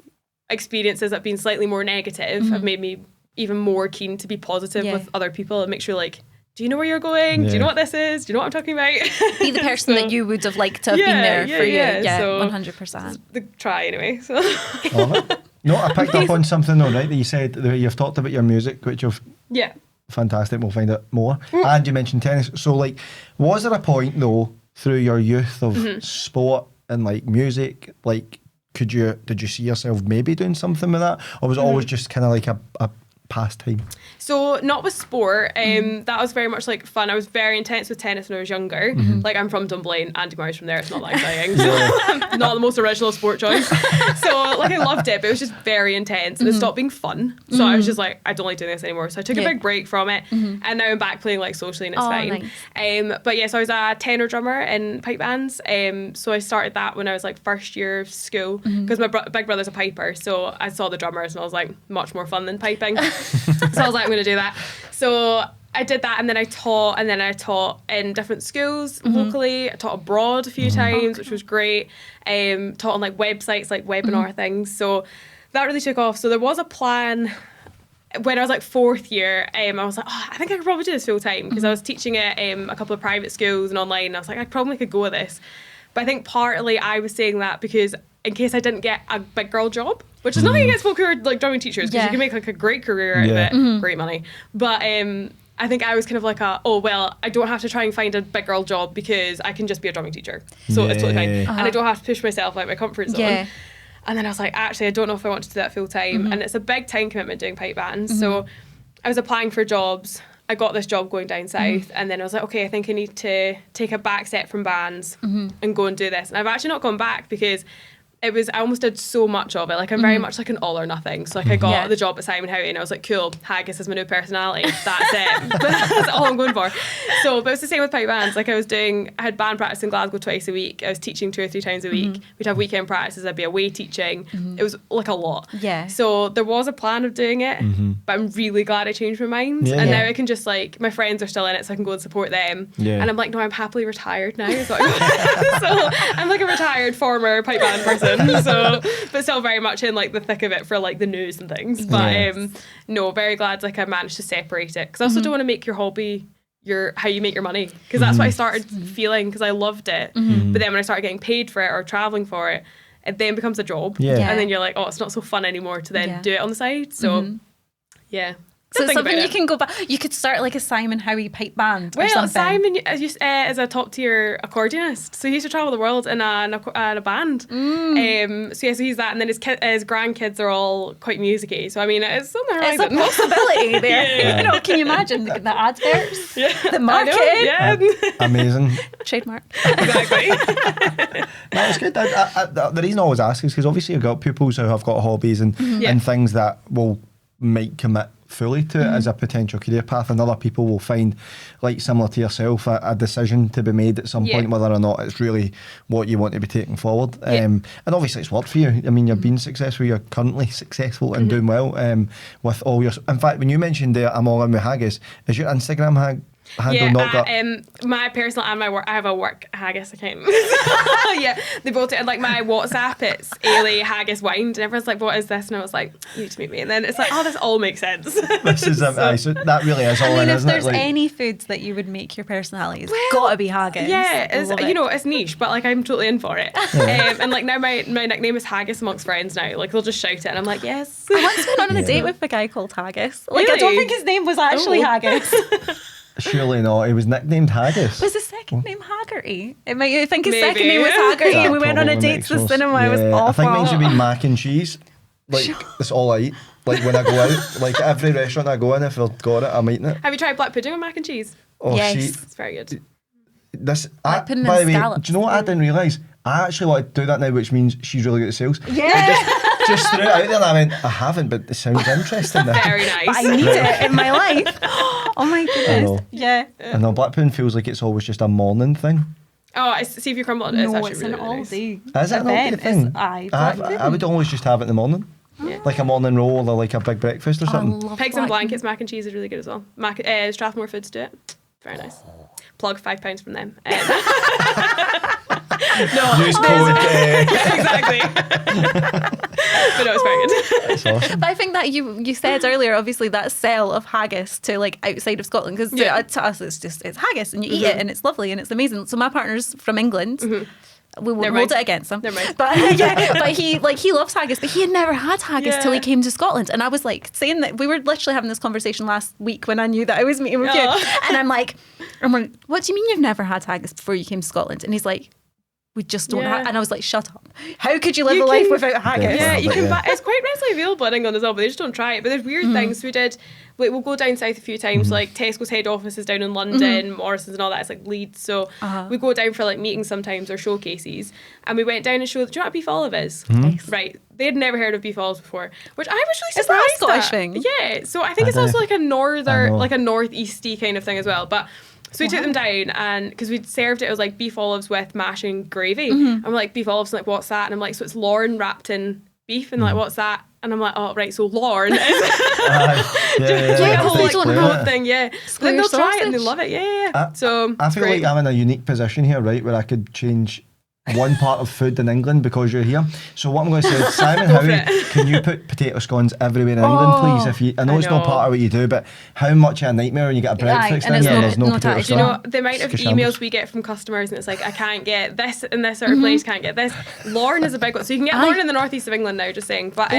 experiences that have been slightly more negative have made me even more keen to be positive with other people and make sure, like, do you know where you're going? Do you know what this is? Do you know what I'm talking about? Be the person that you would have liked to have been there for you. Yeah, so 100%. The try anyway. So. No, I picked up on something though, right? That you said that you've talked about your music, which you've fantastic. We'll find out more. And you mentioned tennis. So, like, was there a point though through your youth of sport and like music, like? Did you see yourself maybe doing something with that, or was it always just kind of like a pastime? So not with sport. That was very much like fun. I was very intense with tennis when I was younger. Like I'm from Dunblane, Andy Murray's from there. It's not that exciting. So not the most original sport choice. So like I loved it, but it was just very intense, and it stopped being fun. So I was just like, I don't like doing this anymore. So I took a big break from it, and now I'm back playing like socially, and it's fine. Nice. But yeah, so I was a tenor drummer in pipe bands. So I started that when I was like first year of school, because my big brother's a piper. So I saw the drummers, and I was like, much more fun than piping. So I was like, I'm going to do that. So I did that, and then I taught in different schools locally. I taught abroad a few times, which was great. Taught on like websites, like webinar things. So that really took off. So there was a plan when I was like fourth year. I was like, I think I could probably do this full time, because I was teaching at a couple of private schools and online. And I was like, I probably could go with this. But I think partly I was saying that because in case I didn't get a big girl job, which is nothing against folk who are like drumming teachers, because you can make like a great career out of it, great money. But I think I was kind of like I don't have to try and find a big girl job because I can just be a drumming teacher. So it's totally fine. And I don't have to push myself out my comfort zone. Yeah. And then I was like, actually, I don't know if I want to do that full time. And it's a big time commitment doing pipe bands. So I was applying for jobs. I got this job going down south. And then I was like, okay, I think I need to take a back step from bands and go and do this. And I've actually not gone back because I almost did so much of it. Like, I'm very much like an all or nothing. So, like, I got the job at Simon Howie and I was like, cool, haggis is my new personality. That's it. That's all I'm going for. So, but it was the same with pipe bands. Like, I had band practice in Glasgow twice a week. I was teaching 2 or 3 times a week. We'd have weekend practices. I'd be away teaching. It was like a lot. Yeah. So, there was a plan of doing it, but I'm really glad I changed my mind. And now I can just, like, my friends are still in it, so I can go and support them. Yeah. And I'm like, no, I'm happily retired now. So I'm like a retired former pipe band person. So, but still very much in like the thick of it for like the news and things. But no, very glad like I managed to separate it because I also don't want to make your hobby how you make your money because that's what I started feeling because I loved it. But then when I started getting paid for it or traveling for it, it then becomes a job. And then you're like, oh, it's not so fun anymore to then do it on the side. So yeah. So it's something you can go back. You could start like a Simon Howie pipe band. Or well, something. Simon is a top tier accordionist, so he used to travel the world in a band. So he's that, and then his grandkids are all quite musicy. So I mean, it's on the horizon. It's a possibility there. You know, can you imagine the adverts, the marketing? Yeah, Amazing. Trademark. Exactly. No, it's good. The reason I always ask is because obviously you've got pupils who have got hobbies and things that might commit fully to it as a potential career path, and other people will find, like similar to yourself, a decision to be made at some point whether or not it's really what you want to be taking forward. And obviously it's worked for you. I mean, you've been successful, you're currently successful and doing well with all your... In fact, when you mentioned there, I'm all in with haggis, is your Instagram handle not got... my personal and my work, I have a work haggis account. They both do. And like my WhatsApp, it's Eilidh Wynd, and everyone's like, what is this? And I was like, you need to meet me. And then it's like, oh, this all makes sense. This is so that really is all in, if isn't it? there's any foods that you would make your personality, it's got to be haggis. Yeah, it's niche, but like I'm totally in for it. And like now my nickname is Haggis amongst friends now. Like they'll just shout it, and I'm like, yes. I once went on a date with a guy called Haggis. Like, I don't think his name was actually Haggis. Surely not. He was nicknamed Haggis. Was his second name Haggerty? I think his second name was Haggerty, and we went on a date to the cinema. It was awful. I think mine should be mac and cheese. Like, that's all I eat. Like, when I go out, like, every restaurant I go in, if I've got it, I'm eating it. Have you tried black pudding with mac and cheese? Oh, yes. It's very good. Black pudding by the way, scallops. do you know what I didn't realise? I actually want to do that now, which means she's really good at sales. Yeah. Just threw it out there and I went, I haven't, but it sounds interesting. Very nice. But I need it in my life. Oh my goodness. Yeah. I know, black pudding feels like it's always just a morning thing. Oh, see if you crumble it. No, actually it's really, an really all nice. day. Is it an all day thing? I would always just have it in the morning. Yeah. Like a morning roll or like a big breakfast or something. Pigs and blankets mac and cheese is really good as well. Strathmore Foods do it. Very nice. Plug £5 from them. Use code. Exactly. But no, it's very good. That's awesome. But I think that you said earlier, obviously, that sell of haggis to like outside of Scotland, because to us it's haggis and you eat it and it's lovely and it's amazing. So my partner's from England. We won't hold it against him. But he loves haggis, but he had never had haggis till he came to Scotland. And I was like saying that we were literally having this conversation last week when I knew that I was meeting with you. And I'm like, what do you mean you've never had haggis before you came to Scotland? And he's like, we just don't have. And I was like, shut up. How could you live a life without haggis? Yeah, you can buy. It's quite readily available in England as well, but they just don't try it. But there's weird things. We'll go down south a few times, like Tesco's head office is down in London, Morrison's and all that. It's like Leeds. So we go down for like meetings sometimes or showcases. And we went down and showed, do you know what beef olive is? Right. They had never heard of beef olives before, which I was really surprised. Is that a Scottish thing? Yeah. So I think it's also like a northeasty kind of thing as well. But so we took them down, and because we'd served it was like beef olives with mash and gravy. And we're like, beef olives, and like, what's that? And I'm like, so it's Lorne wrapped in beef, and like, what's that? And I'm like, oh, right, so Lorne is the whole thing, Then they'll try it and they love it, So I feel like I'm in a unique position here, right, where I could change one part of food in England because you're here. So what I'm going to say is, Simon Howie, can you put potato scones everywhere in England, please? I know it's not part of what you do, but how much of a nightmare when you get a breakfast and thing and it's there's no no potato touch. Do you scone? know the amount of emails we get from customers, and it's like, I can't get this in this sort of place, can't get this. Lauren is a big one. So you can get Lauren in the northeast of England now, just saying. But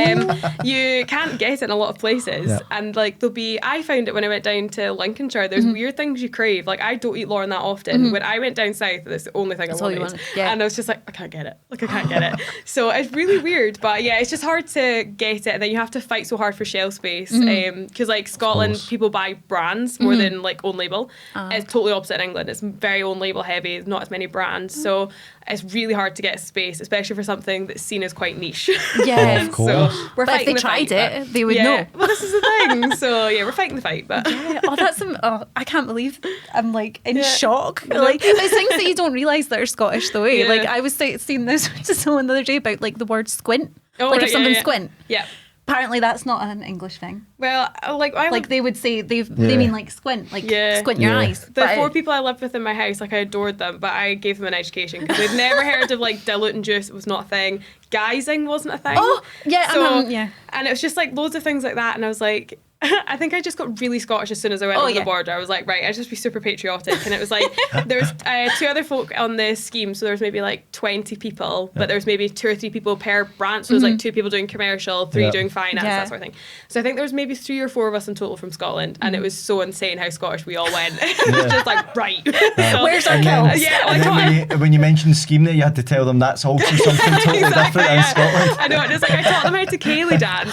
you can't get it in a lot of places. Yeah. And like I found it when I went down to Lincolnshire, there's weird things you crave. Like I don't eat Lauren that often. When I went down south, that's the only thing I wanted. Yeah. And I was just like, I can't get it. Like I can't get it. So it's really weird. But yeah, it's just hard to get it. And then you have to fight so hard for shelf space. Because like Scotland, people buy brands more than like own label. It's totally opposite in England. It's very own label heavy, not as many brands. So it's really hard to get space, especially for something that's seen as quite niche. Yeah, of course. So we're but if fighting they the tried fight, it, they would know. Well, this is the thing. So yeah, we're fighting the fight. But Yeah. I can't believe I'm like in shock. Like it's things that you don't realise that are Scottish though. Yeah. Like I was seeing this to someone the other day about like the word squint. Oh, like right, if something yeah. squint. Yeah. Apparently that's not an English thing. Well, Like they would say they mean like squint, like squint your eyes. The But 4 people I lived with in my house, like I adored them, but I gave them an education because they'd never heard of like diluting juice. It was not a thing. Guising wasn't a thing. Oh, yeah, So, yeah. And it was just like loads of things like that. And I was like, I think I just got really Scottish as soon as I went over the border. I was like, right, I just be super patriotic. And it was like, there was 2 other folk on the scheme. So there was maybe like 20 people, but there was maybe 2 or 3 people per branch. So it was like 2 people doing commercial, 3 doing finance, that sort of thing. So I think there was maybe 3 or 4 of us in total from Scotland. And it was so insane how Scottish we all went. It was just like, right. So, where's our And kill? then, Yeah, and then when you mentioned scheme there, you had to tell them that's also something totally different in yeah. Scotland. I know, and it's like I taught them how to Cayley dance.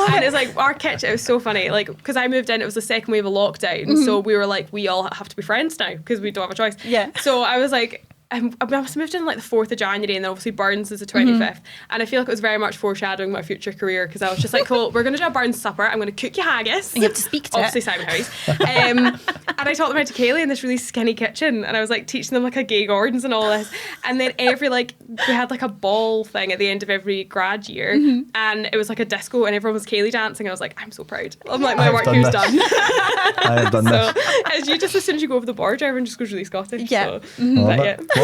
And it's like our kitchen, it was so funny. Like, because I moved in, it was the second wave of lockdown. So we were like, we all have to be friends now because we don't have a choice. Yeah. So I was like, I must have moved in like the 4th of January, and then obviously Burns is the 25th. And I feel like it was very much foreshadowing my future career because I was just like, cool, we're going to do a Burns supper. I'm going to cook you haggis. You have to speak to obviously Simon Howie's. And I taught them how to Cayley in this really skinny kitchen. And I was like teaching them like a gay gardens and all this. And then we had like a ball thing at the end of every grad year. And it was like a disco and everyone was Cayley dancing. I was like, I'm so proud. I'm like, my work here's done. I have done So this. as you just as soon as you go over the border, everyone just goes really Scottish. Yeah. So, but yeah.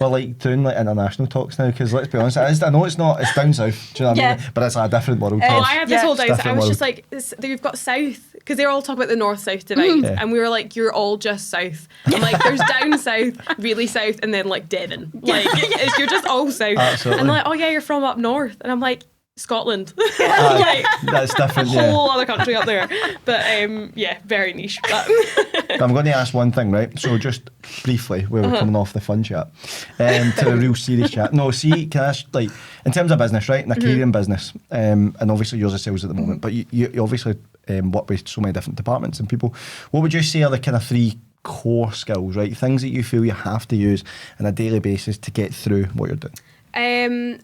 We're like doing like international talks now because let's be honest, I know it's down south, do you know what I mean? But it's a different world. Oh, I had this whole day. It's So I was different just like, we've got south because they're all talking about the north-south divide, and we were like, you're all just south. I'm like, there's down south, really south, and then like Devon. Like you're just all south. Absolutely. And they're like, oh yeah, you're from up north, and I'm like, Scotland. Like, that's different. A whole other country up there. But yeah, very niche. But I'm going to ask one thing, right? So just briefly, where we're coming off the fun chat, to the real serious chat. No, see, can I ask, like, in terms of business, right? In a career in business, and obviously yours is sales at the moment, but you obviously work with so many different departments and people. What would you say are the kind of 3 core skills, right? Things that you feel you have to use on a daily basis to get through what you're doing?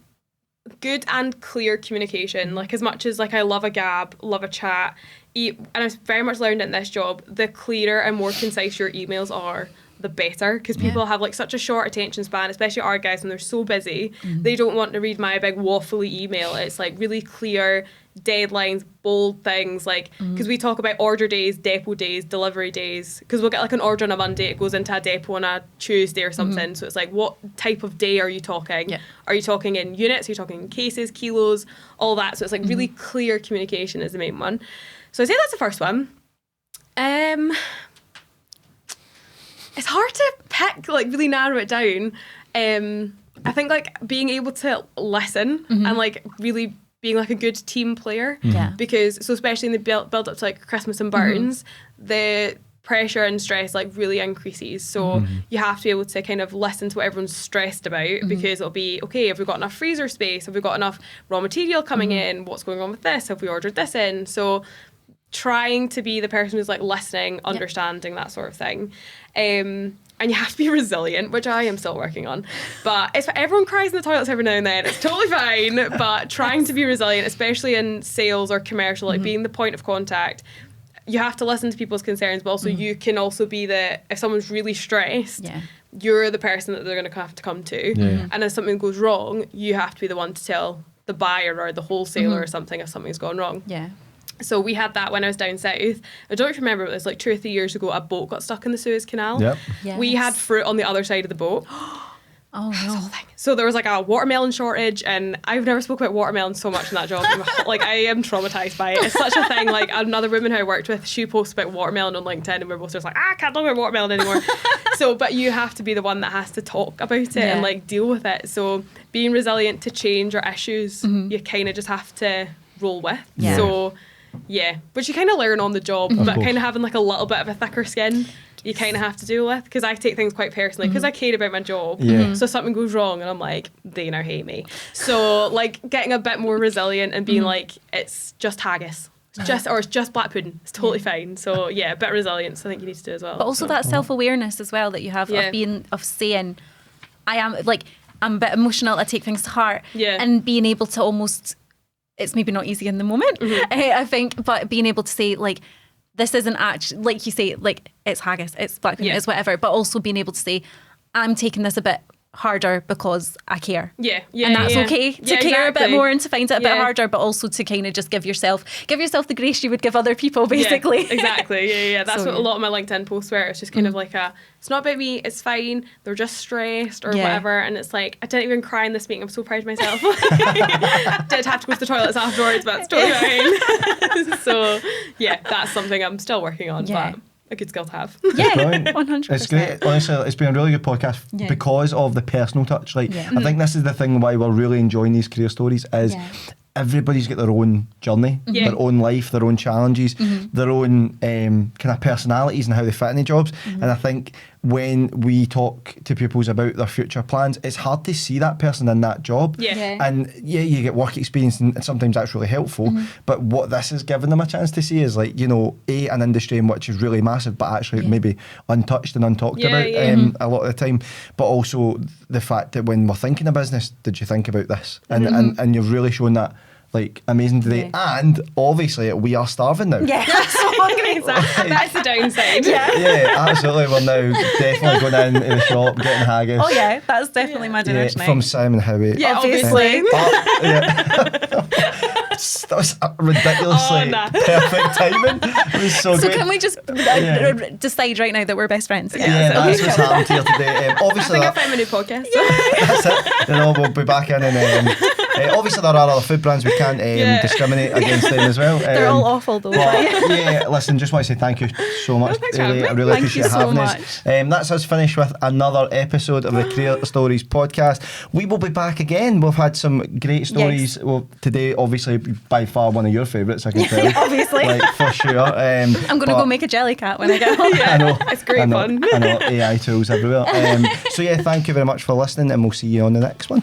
Good and clear communication. Like as much as like I love a gab, love a chat, and I've very much learned in this job, the clearer and more concise your emails are, the better, because people have like such a short attention span, especially our guys when they're so busy. They don't want to read my big waffly email. It's like really clear deadlines, bold things, like because we talk about order days, depot days, delivery days, because we'll get like an order on a Monday, it goes into a depot on a Tuesday or something. So it's like, what type of day are you talking? Are you talking in units? Are you talking in cases, kilos, all that? So it's like really clear communication is the main one. So I say that's the first one. It's hard to pick, like really narrow it down. I think like being able to listen and like really being like a good team player. Because so especially in the build up to like Christmas and Burns, the pressure and stress like really increases. So you have to be able to kind of listen to what everyone's stressed about, because it'll be, okay, have we got enough freezer space? Have we got enough raw material coming in? What's going on with this? Have we ordered this in? So trying to be the person who's like listening, understanding, that sort of thing. And you have to be resilient, which I am still working on. But it's everyone cries in the toilets every now and then. It's totally fine. But trying to be resilient, especially in sales or commercial, like being the point of contact, you have to listen to people's concerns, but also you can also be if someone's really stressed, you're the person that they're going to have to come to. And if something goes wrong, you have to be the one to tell the buyer or the wholesaler or something if something's gone wrong. So we had that when I was down south. I don't know if you remember, but it was like 2 or 3 years ago, a boat got stuck in the Suez Canal. We had fruit on the other side of the boat. Oh no. So there was like a watermelon shortage, and I've never spoke about watermelon so much in that job. Like, I am traumatized by it. It's such a thing. Like, another woman who I worked with, she posts about watermelon on LinkedIn, and we're both just like, I can't talk about watermelon anymore. So, but you have to be the one that has to talk about it and like deal with it. So being resilient to change or issues, you kind of just have to roll with. Yeah. So yeah, which you kind of learn on the job, but kind of having like a little bit of a thicker skin, you kind of have to deal with, because I take things quite personally, because I care about my job. So something goes wrong and I'm like, they now hate me. So like getting a bit more resilient and being like, it's just haggis. It's just black pudding. It's totally fine. So yeah, a bit of resilience I think you need to do as well. But also that self-awareness as well that you have of saying, I'm a bit emotional, I take things to heart. And being able to almost, it's maybe not easy in the moment, I think, but being able to say like, this isn't actually, like you say, like it's haggis, it's black pudding, it's whatever, but also being able to say, I'm taking this a bit harder because I care. And that's okay to care a bit more and to find it a bit harder, but also to kind of just give yourself the grace you would give other people, basically. Exactly. That's what a lot of my LinkedIn posts were. It's just kind of like it's not about me, it's fine, they're just stressed or whatever. And it's like, I didn't even cry in this meeting, I'm so proud of myself. Did have to go to the toilets afterwards, but it's totally fine. So yeah, that's something I'm still working on, but a good skill to have. 100%. It's great. Honestly, it's been a really good podcast because of the personal touch. Like, I think this is the thing why we're really enjoying these career stories is everybody's got their own journey, their own life, their own challenges, their own kind of personalities and how they fit in the jobs. And I think when we talk to pupils about their future plans, it's hard to see that person in that job. And you get work experience and sometimes that's really helpful. But what this has given them a chance to see is like, you know, an industry in which is really massive, but actually maybe untouched and untalked about a lot of the time. But also the fact that when we're thinking of business, did you think about this? And you've really shown that like amazing today. And obviously we are starving now. That's so hungry. That's the downside. Absolutely. We're now definitely going into the shop, getting haggis. Oh yeah, that's definitely my dinner tonight. From Simon Howie. Yeah, obviously. That was ridiculously perfect timing. It was so great. Can we just decide right now that we're best friends? That's what's happened here today. Obviously, I found a new podcast. That's it. You know, we'll be back in and obviously there are other food brands we can't discriminate against them as well. They're all awful though. Listen, just want to say thank you so much. I really appreciate having us. That's us finished with another episode of the Career Stories podcast. We will be back again. We've had some great stories. Well, today obviously by far one of your favourites, I can tell. Obviously. Like, for sure. I'm going to go make a jelly cat when I get home. I know. It's great fun. I know, AI tools everywhere. So yeah, thank you very much for listening and we'll see you on the next one.